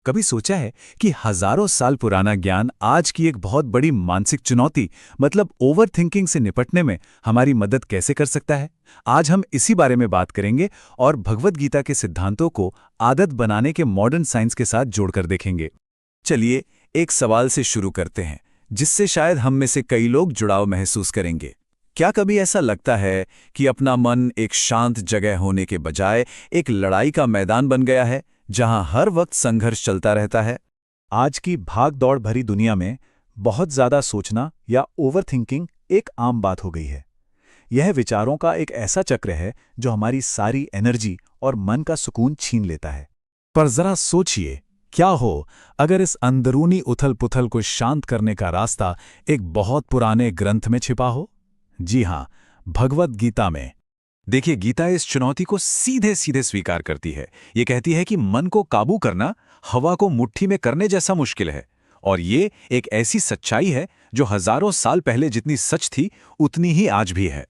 कभी सोचा है कि हजारों साल पुराना ज्ञान आज की एक बहुत बड़ी मानसिक चुनौती मतलब ओवर थिंकिंग से निपटने में हमारी मदद कैसे कर सकता है? आज हम इसी बारे में बात करेंगे और भगवद गीता के सिद्धांतों को आदत बनाने के मॉडर्न साइंस के साथ जोड़कर देखेंगे। चलिए एक सवाल से शुरू करते हैं, जिससे शायद हम में से कई लोग जुड़ाव महसूस करेंगे। क्या कभी ऐसा लगता है कि अपना मन एक शांत जगह होने के बजाय एक लड़ाई का मैदान बन गया है, जहां हर वक्त संघर्ष चलता रहता है? आज की भाग-दौड़ भरी दुनिया में बहुत ज्यादा सोचना या ओवरथिंकिंग एक आम बात हो गई है। यह विचारों का एक ऐसा चक्र है जो हमारी सारी एनर्जी और मन का सुकून छीन लेता है। पर जरा सोचिए, क्या हो अगर इस अंदरूनी उथल-पुथल को शांत करने का रास्ता एक बहुत पुराने ग्रंथ में छिपा हो? जी हां, भगवद गीता में। देखिए, गीता इस चुनौती को सीधे सीधे स्वीकार करती है। ये कहती है कि मन को काबू करना हवा को मुट्ठी में करने जैसा मुश्किल है, और ये एक ऐसी सच्चाई है जो हजारों साल पहले जितनी सच थी उतनी ही आज भी है।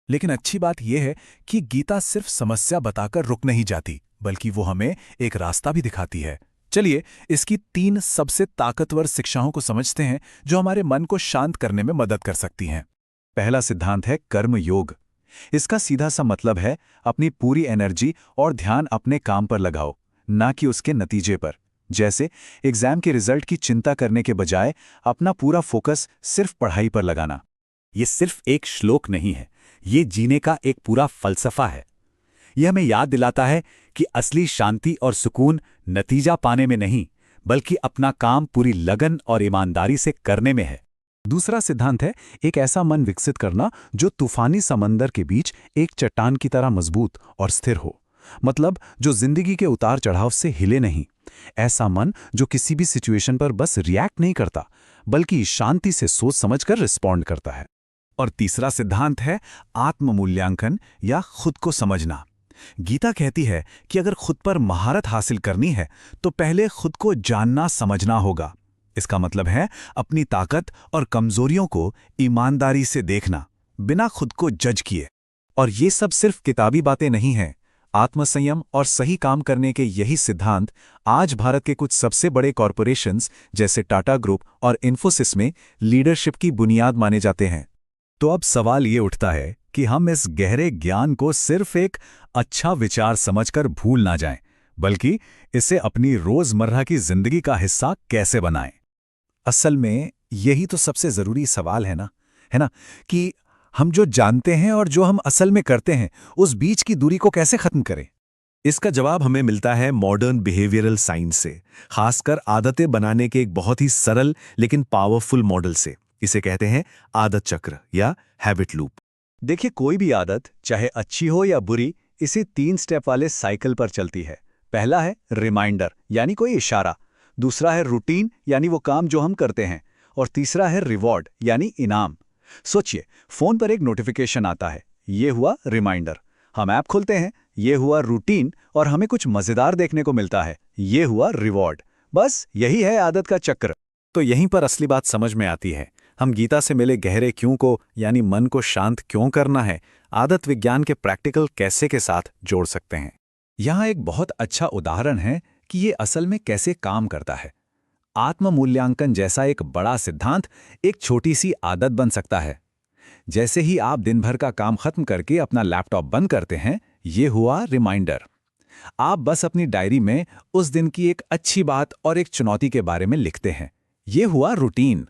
लेकिन अच्छी बात यह है कि गीता सिर्फ समस्या बताकर रुक नहीं जाती, बल्कि वो हमें एक रास्ता भी दिखाती है। चलिए इसकी 3 सबसे ताकतवर शिक्षाओं को समझते हैं जो हमारे मन को शांत करने में मदद कर सकती हैं। पहला सिद्धांत है कर्म योग। इसका सीधा सा मतलब है अपनी पूरी एनर्जी और ध्यान अपने काम पर लगाओ, ना कि उसके नतीजे पर। जैसे एग्जाम के रिजल्ट की चिंता करने के बजाय अपना पूरा फोकस सिर्फ पढ़ाई पर लगाना। ये सिर्फ एक श्लोक नहीं है, ये जीने का एक पूरा फलसफा है। यह हमें याद दिलाता है कि असली शांति और सुकून नतीजा पाने में नहीं, बल्कि अपना काम पूरी लगन और ईमानदारी से करने में है। दूसरा सिद्धांत है एक ऐसा मन विकसित करना जो तूफानी समंदर के बीच एक चट्टान की तरह मजबूत और स्थिर हो। मतलब जो जिंदगी के उतार चढ़ाव से हिले नहीं। ऐसा मन जो किसी भी सिचुएशन पर बस रिएक्ट नहीं करता, बल्कि शांति से सोच समझकर रिस्पॉन्ड करता है। और तीसरा सिद्धांत है आत्म मूल्यांकन या खुद को समझना। गीता कहती है कि अगर खुद पर महारत हासिल करनी है तो पहले खुद को जानना समझना होगा। इसका मतलब है अपनी ताकत और कमजोरियों को ईमानदारी से देखना, बिना खुद को जज किए। और ये सब सिर्फ किताबी बातें नहीं हैं। आत्मसंयम और सही काम करने के यही सिद्धांत आज भारत के कुछ सबसे बड़े कॉरपोरेशंस जैसे टाटा ग्रुप और इन्फोसिस में लीडरशिप की बुनियाद माने जाते हैं। तो अब सवाल ये उठता है कि हम इस गहरे ज्ञान को सिर्फ एक अच्छा विचार समझकर भूल ना जाएं, बल्कि इसे अपनी रोजमर्रा की जिंदगी का हिस्सा कैसे बनाएं। असल में यही तो सबसे जरूरी सवाल है ना, कि हम जो जानते हैं और जो हम असल में करते हैं, उस बीच की दूरी को कैसे खत्म करें। इसका जवाब हमें मिलता है मॉडर्न बिहेवियरल साइंस से, खासकर आदतें बनाने के एक बहुत ही सरल लेकिन पावरफुल मॉडल से। इसे कहते हैं आदत चक्र या हैबिट लूप। देखिए, कोई भी आदत चाहे अच्छी हो या बुरी, इसी 3 स्टेप वाले साइकिल पर चलती है। पहला है रिमाइंडर, यानी कोई इशारा। दूसरा है रूटीन, यानी वो काम जो हम करते हैं। और तीसरा है रिवॉर्ड, यानी इनाम। सोचिए, फोन पर एक नोटिफिकेशन आता है, ये हुआ रिमाइंडर। हम ऐप खोलते हैं, ये हुआ रूटीन, और हमें कुछ मजेदार देखने को मिलता है, ये हुआ रिवॉर्ड। बस यही है आदत का चक्र। तो यहीं पर असली बात समझ में आती है। हम गीता से मिले गहरे क्यों को, यानी मन को शांत क्यों करना है, आदत विज्ञान के प्रैक्टिकल कैसे के साथ जोड़ सकते हैं। यहाँ एक बहुत अच्छा उदाहरण है कि ये असल में कैसे काम करता है। आत्म मूल्यांकन जैसा एक बड़ा सिद्धांत एक छोटी सी आदत बन सकता है। जैसे ही आप दिन भर का काम खत्म करके अपना लैपटॉप बंद करते हैं, ये हुआ रिमाइंडर। आप बस अपनी डायरी में उस दिन की एक अच्छी बात और एक चुनौती के बारे में लिखते हैं, ये हुआ रूटीन।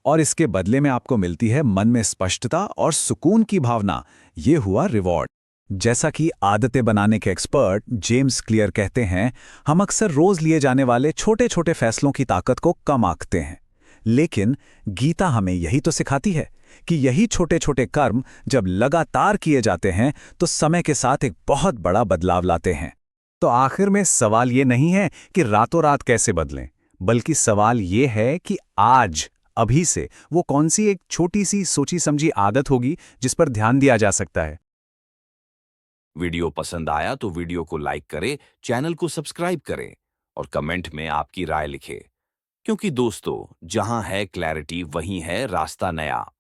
और इसके बदले में आपको मिलती है मन में स्पष्टता और सुकून की भावना, ये हुआ रिवॉर्ड। जैसा कि आदतें बनाने के एक्सपर्ट जेम्स क्लियर कहते हैं, हम अक्सर रोज लिए जाने वाले छोटे छोटे फैसलों की ताकत को कम आंकते हैं। लेकिन गीता हमें यही तो सिखाती है कि यही छोटे छोटे कर्म जब लगातार किए जाते हैं तो समय के साथ एक बहुत बड़ा बदलाव लाते हैं। तो आखिर में सवाल ये नहीं है कि रातों रात कैसे बदलें, बल्कि सवाल ये है कि आज अभी से वो कौन सी एक छोटी सी सोची समझी आदत होगी जिस पर ध्यान दिया जा सकता है। वीडियो पसंद आया तो वीडियो को लाइक करें, चैनल को सब्सक्राइब करें और कमेंट में आपकी राय लिखें। क्योंकि दोस्तों, जहां है क्लैरिटी वहीं है रास्ता नया।